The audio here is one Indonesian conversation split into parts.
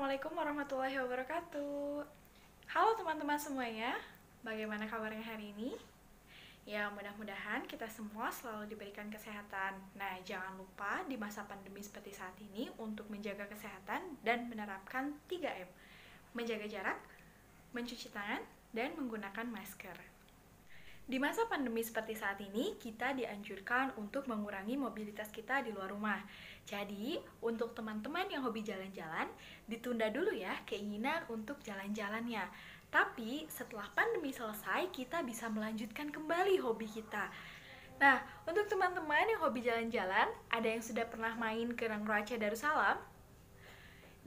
Assalamualaikum warahmatullahi wabarakatuh. Halo teman-teman semuanya, bagaimana kabarnya hari ini? Ya, mudah-mudahan kita semua selalu diberikan kesehatan. Nah, jangan lupa di masa pandemi seperti saat ini untuk menjaga kesehatan dan menerapkan 3M. Menjaga jarak, mencuci tangan, dan menggunakan masker. Di masa pandemi seperti saat ini, kita dianjurkan untuk mengurangi mobilitas kita di luar rumah. Jadi, untuk teman-teman yang hobi jalan-jalan, ditunda dulu ya keinginan untuk jalan-jalannya. Tapi, setelah pandemi selesai, kita bisa melanjutkan kembali hobi kita. Nah, untuk teman-teman yang hobi jalan-jalan, ada yang sudah pernah main ke Rangrau Aceh Darussalam?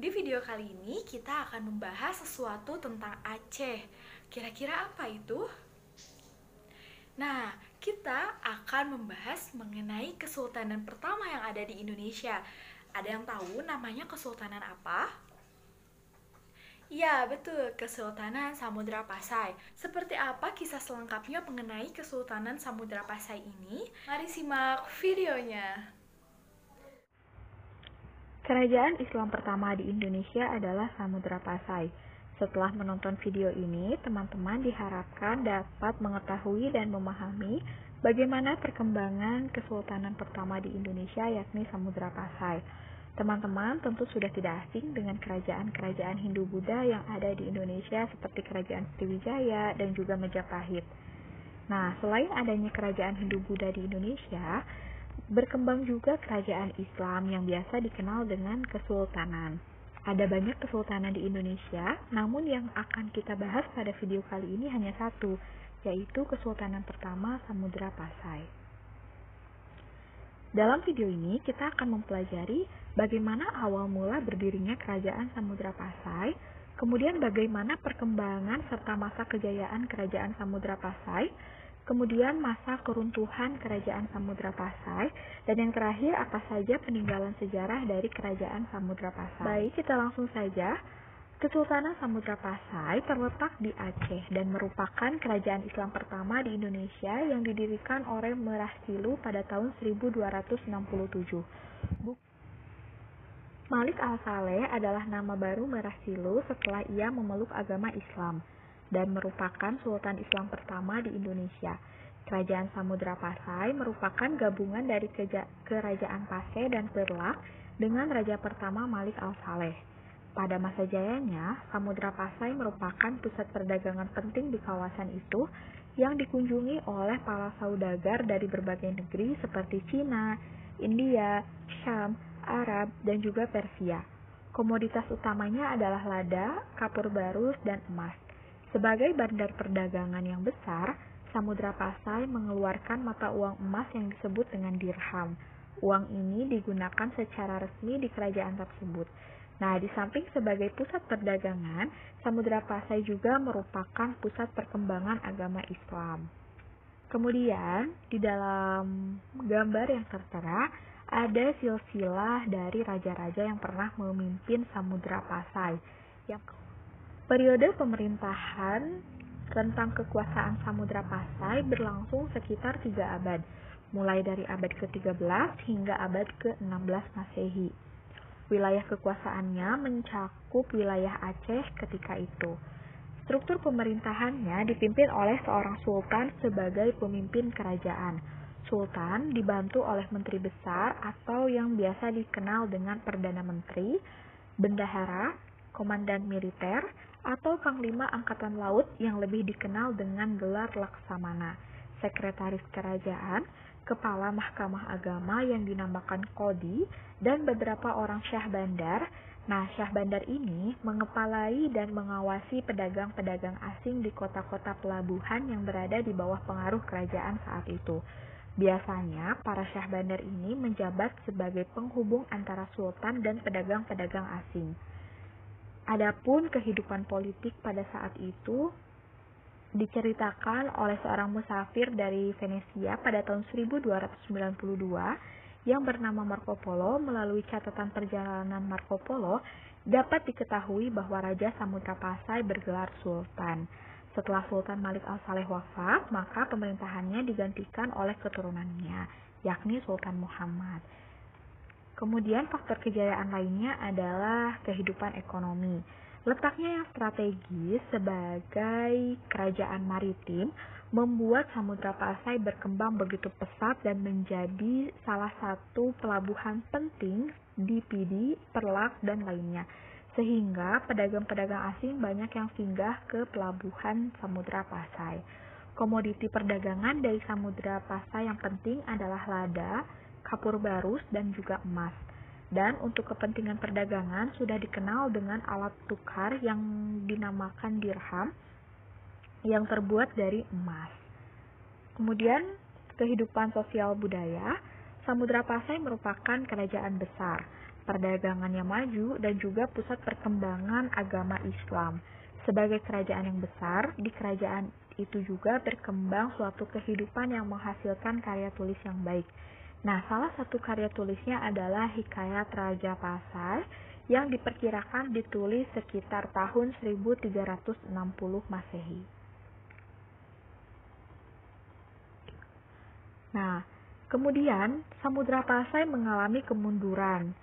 Di video kali ini, kita akan membahas sesuatu tentang Aceh. Kira-kira apa itu? Nah, kita akan membahas mengenai kesultanan pertama yang ada di Indonesia. Ada yang tahu namanya kesultanan apa? Ya, betul, Kesultanan Samudra Pasai. Seperti apa kisah selengkapnya mengenai Kesultanan Samudra Pasai ini? Mari simak videonya. Kerajaan Islam pertama di Indonesia adalah Samudra Pasai. Setelah menonton video ini, teman-teman diharapkan dapat mengetahui dan memahami bagaimana perkembangan kesultanan pertama di Indonesia, yakni Samudra Pasai. Teman-teman tentu sudah tidak asing dengan kerajaan-kerajaan Hindu-Buddha yang ada di Indonesia seperti Kerajaan Sriwijaya dan juga Majapahit. Nah, selain adanya kerajaan Hindu-Buddha di Indonesia, berkembang juga kerajaan Islam yang biasa dikenal dengan kesultanan. Ada banyak kesultanan di Indonesia, namun yang akan kita bahas pada video kali ini hanya satu, yaitu Kesultanan pertama Samudra Pasai. Dalam video ini, kita akan mempelajari bagaimana awal mula berdirinya Kerajaan Samudra Pasai, kemudian bagaimana perkembangan serta masa kejayaan Kerajaan Samudra Pasai, kemudian masa keruntuhan Kerajaan Samudra Pasai, dan yang terakhir apa saja peninggalan sejarah dari Kerajaan Samudra Pasai. Baik, kita langsung saja. Kesultanan Samudra Pasai terletak di Aceh dan merupakan kerajaan Islam pertama di Indonesia yang didirikan oleh Merah Silu pada tahun 1267. Malik Al-Saleh adalah nama baru Merah Silu setelah ia memeluk agama Islam dan merupakan Sultan Islam pertama di Indonesia. Kerajaan Samudra Pasai merupakan gabungan dari Kerajaan Pasai dan Perlak dengan Raja pertama Malik Al-Saleh. Pada masa jayanya, Samudra Pasai merupakan pusat perdagangan penting di kawasan itu yang dikunjungi oleh para saudagar dari berbagai negeri seperti Cina, India, Syam, Arab, dan juga Persia. Komoditas utamanya adalah lada, kapur barus, dan emas. Sebagai bandar perdagangan yang besar, Samudra Pasai mengeluarkan mata uang emas yang disebut dengan dirham. Uang ini digunakan secara resmi di kerajaan tersebut. Nah, di samping sebagai pusat perdagangan, Samudra Pasai juga merupakan pusat perkembangan agama Islam. Kemudian, di dalam gambar yang tertera, ada silsilah dari raja-raja yang pernah memimpin Samudra Pasai. Periode pemerintahan tentang kekuasaan Samudra Pasai berlangsung sekitar 3 abad, mulai dari abad ke-13 hingga abad ke-16 Masehi. Wilayah kekuasaannya mencakup wilayah Aceh ketika itu. Struktur pemerintahannya dipimpin oleh seorang sultan sebagai pemimpin kerajaan. Sultan dibantu oleh menteri besar atau yang biasa dikenal dengan Perdana Menteri, bendahara, komandan militer, atau Panglima Angkatan Laut yang lebih dikenal dengan gelar Laksamana, sekretaris kerajaan, kepala mahkamah agama yang dinamakan Qodi, dan beberapa orang syah bandar. Nah, syah bandar ini mengepalai dan mengawasi pedagang-pedagang asing di kota-kota pelabuhan yang berada di bawah pengaruh kerajaan saat itu. Biasanya, para syah bandar ini menjabat sebagai penghubung antara sultan dan pedagang-pedagang asing. Adapun kehidupan politik pada saat itu diceritakan oleh seorang musafir dari Venesia pada tahun 1292 yang bernama Marco Polo. Melalui catatan perjalanan Marco Polo dapat diketahui bahwa Raja Samudra Pasai bergelar Sultan. Setelah Sultan Malik Al-Saleh wafat, maka pemerintahannya digantikan oleh keturunannya, yakni Sultan Muhammad. Kemudian faktor kejayaan lainnya adalah kehidupan ekonomi. Letaknya yang strategis sebagai kerajaan maritim membuat Samudra Pasai berkembang begitu pesat dan menjadi salah satu pelabuhan penting di Pidi, Perlak, dan lainnya. Sehingga pedagang-pedagang asing banyak yang singgah ke pelabuhan Samudra Pasai. Komoditi perdagangan dari Samudra Pasai yang penting adalah lada, kapur barus, dan juga emas. Dan untuk kepentingan perdagangan sudah dikenal dengan alat tukar yang dinamakan dirham yang terbuat dari emas. Kemudian kehidupan sosial budaya, Samudra Pasai merupakan kerajaan besar, perdagangan yang maju, dan juga pusat perkembangan agama Islam. Sebagai kerajaan yang besar, di kerajaan itu juga berkembang suatu kehidupan yang menghasilkan karya tulis yang baik. Nah, salah satu karya tulisnya adalah Hikayat Raja Pasai yang diperkirakan ditulis sekitar tahun 1360 Masehi. Nah, kemudian Samudra Pasai mengalami kemunduran.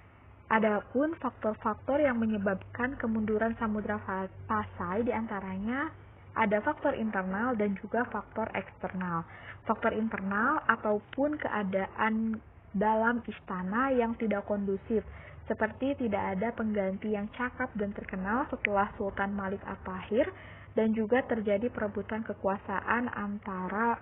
Adapun faktor-faktor yang menyebabkan kemunduran Samudra Pasai diantaranya ada faktor internal dan juga faktor eksternal. Faktor internal ataupun keadaan dalam istana yang tidak kondusif, seperti tidak ada pengganti yang cakap dan terkenal setelah Sultan Malik At-Tahir, dan juga terjadi perebutan kekuasaan antara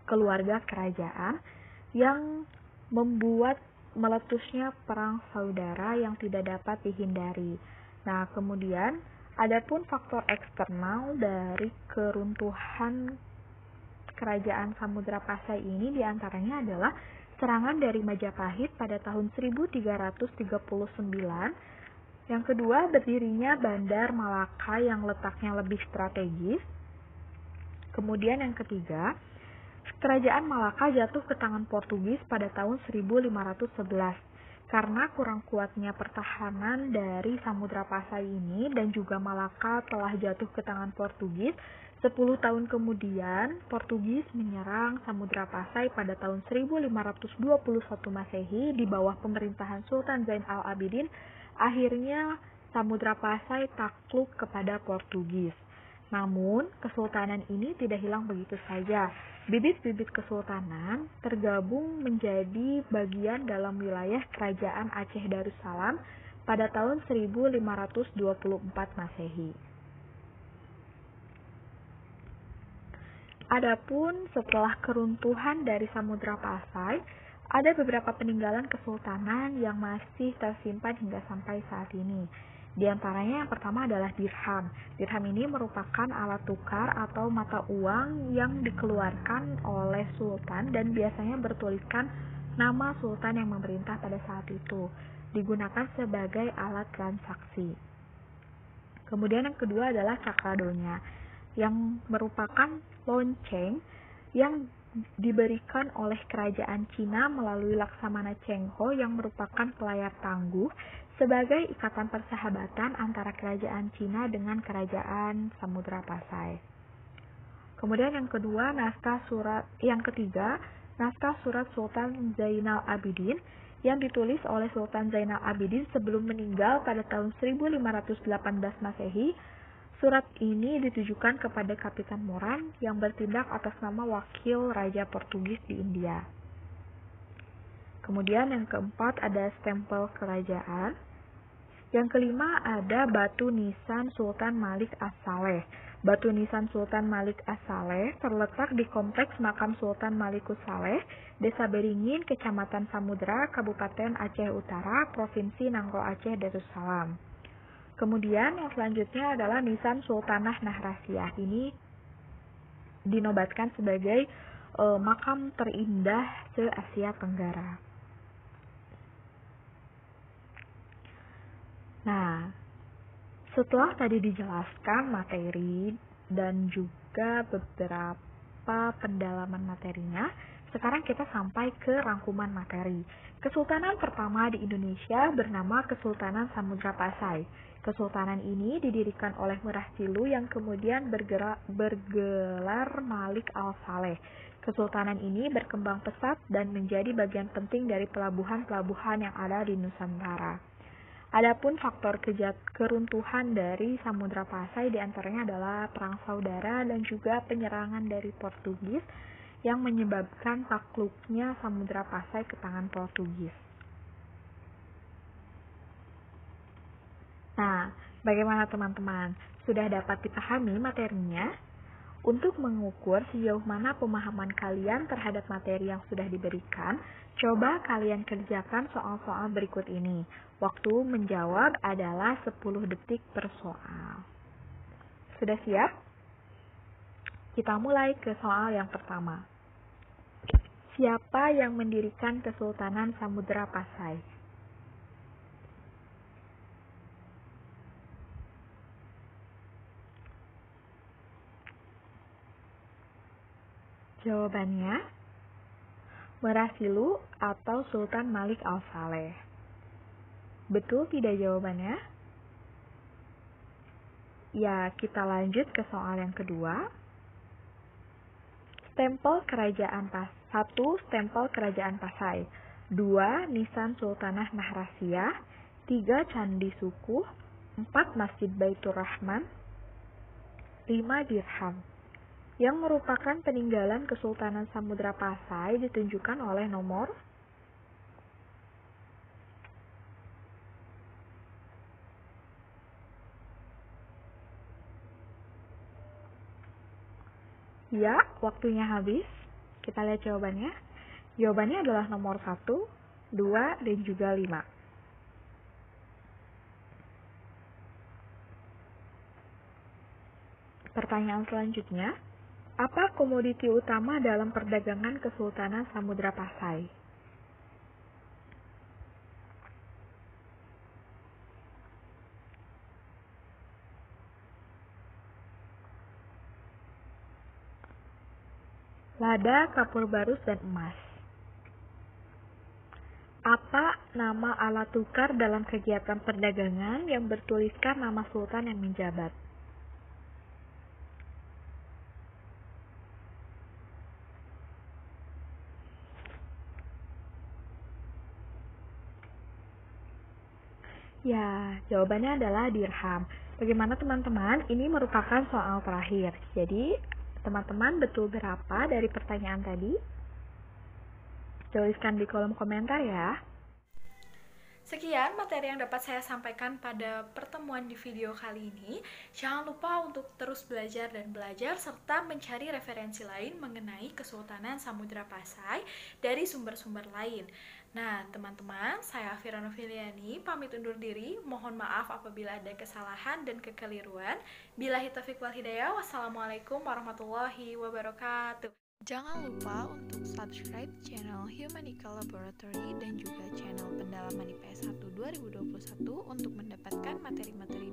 keluarga kerajaan yang membuat meletusnya perang saudara yang tidak dapat dihindari. Nah, kemudian adapun faktor eksternal dari keruntuhan kerajaan Samudra Pasai ini diantaranya adalah serangan dari Majapahit pada tahun 1339. Yang kedua, berdirinya Bandar Malaka yang letaknya lebih strategis. Kemudian yang ketiga, kerajaan Malaka jatuh ke tangan Portugis pada tahun 1511. Karena kurang kuatnya pertahanan dari Samudra Pasai ini dan juga Malaka telah jatuh ke tangan Portugis, 10 tahun kemudian Portugis menyerang Samudra Pasai pada tahun 1521 Masehi di bawah pemerintahan Sultan Zain al-Abidin. Akhirnya Samudra Pasai takluk kepada Portugis. Namun, kesultanan ini tidak hilang begitu saja. Bibit-bibit kesultanan tergabung menjadi bagian dalam wilayah Kerajaan Aceh Darussalam pada tahun 1524 Masehi. Adapun setelah keruntuhan dari Samudra Pasai, ada beberapa peninggalan kesultanan yang masih tersimpan hingga sampai saat ini. Di antaranya yang pertama adalah dirham. Dirham ini merupakan alat tukar atau mata uang yang dikeluarkan oleh sultan dan biasanya bertuliskan nama sultan yang memerintah pada saat itu. Digunakan sebagai alat transaksi. Kemudian yang kedua adalah cakradonya, yang merupakan lonceng yang diberikan oleh kerajaan Cina melalui Laksamana Cheng Ho yang merupakan pelayar tangguh sebagai ikatan persahabatan antara kerajaan Cina dengan kerajaan Samudra Pasai. Kemudian yang ketiga, naskah surat Sultan Zainal Abidin yang ditulis oleh Sultan Zainal Abidin sebelum meninggal pada tahun 1518 Masehi. Surat ini ditujukan kepada Kapitan Moran yang bertindak atas nama wakil Raja Portugis di India. Kemudian yang keempat ada stempel kerajaan. Yang kelima ada batu nisan Sultan Malik As-Saleh. Batu nisan Sultan Malik As-Saleh terletak di kompleks makam Sultan Malikus Saleh, Desa Beringin, Kecamatan Samudra, Kabupaten Aceh Utara, Provinsi Nangro Aceh Darussalam. Kemudian yang selanjutnya adalah nisan Sultanah Nahrasiyah. Ini dinobatkan sebagai makam terindah se-Asia Tenggara. Nah, setelah tadi dijelaskan materi dan juga beberapa pendalaman materinya, sekarang kita sampai ke rangkuman materi. Kesultanan pertama di Indonesia bernama Kesultanan Samudra Pasai. Kesultanan ini didirikan oleh Merah Silu yang kemudian bergelar Malik Al-Saleh. Kesultanan ini berkembang pesat dan menjadi bagian penting dari pelabuhan-pelabuhan yang ada di Nusantara. Adapun faktor keruntuhan dari Samudra Pasai diantaranya adalah perang saudara dan juga penyerangan dari Portugis yang menyebabkan takluknya Samudra Pasai ke tangan Portugis. Nah, bagaimana teman-teman? Sudah dapat dipahami materinya? Untuk mengukur sejauh mana pemahaman kalian terhadap materi yang sudah diberikan, coba kalian kerjakan soal-soal berikut ini. Waktu menjawab adalah 10 detik per soal. Sudah siap? Kita mulai ke soal yang pertama. Siapa yang mendirikan Kesultanan Samudra Pasai? Jawabannya, Merasilu atau Sultan Malik Al-Saleh. Betul tidak jawabannya? Ya, kita lanjut ke soal yang kedua. Stempel Kerajaan 1. Stempel Kerajaan Pasai. 2. Nisan Sultanah Nahrasiyah. 3. Candi Sukuh. 4. Masjid Baitur Rahman. 5. Dirham. Yang merupakan peninggalan Kesultanan Samudra Pasai ditunjukkan oleh nomor Ya, waktunya habis. Kita lihat jawabannya. Jawabannya adalah nomor 1, 2, dan juga 5. Pertanyaan selanjutnya. Apa komoditi utama dalam perdagangan Kesultanan Samudra Pasai? Lada, kapur barus, dan emas. Apa nama alat tukar dalam kegiatan perdagangan yang bertuliskan nama sultan yang menjabat? Ya, jawabannya adalah dirham. Bagaimana teman-teman? Ini merupakan soal terakhir. Jadi, teman-teman betul berapa dari pertanyaan tadi? Tuliskan di kolom komentar ya. Sekian materi yang dapat saya sampaikan pada pertemuan di video kali ini. Jangan lupa untuk terus belajar dan belajar serta mencari referensi lain mengenai Kesultanan Samudra Pasai dari sumber-sumber lain. Nah, teman-teman, saya Fira Noviliani pamit undur diri. Mohon maaf apabila ada kesalahan dan kekeliruan. Billahi taufiq wal hidayah. Wassalamualaikum warahmatullahi wabarakatuh. Jangan lupa untuk subscribe channel Humanica Laboratory dan juga channel pendalaman IPS 1 2021 untuk mendapatkan materi-materi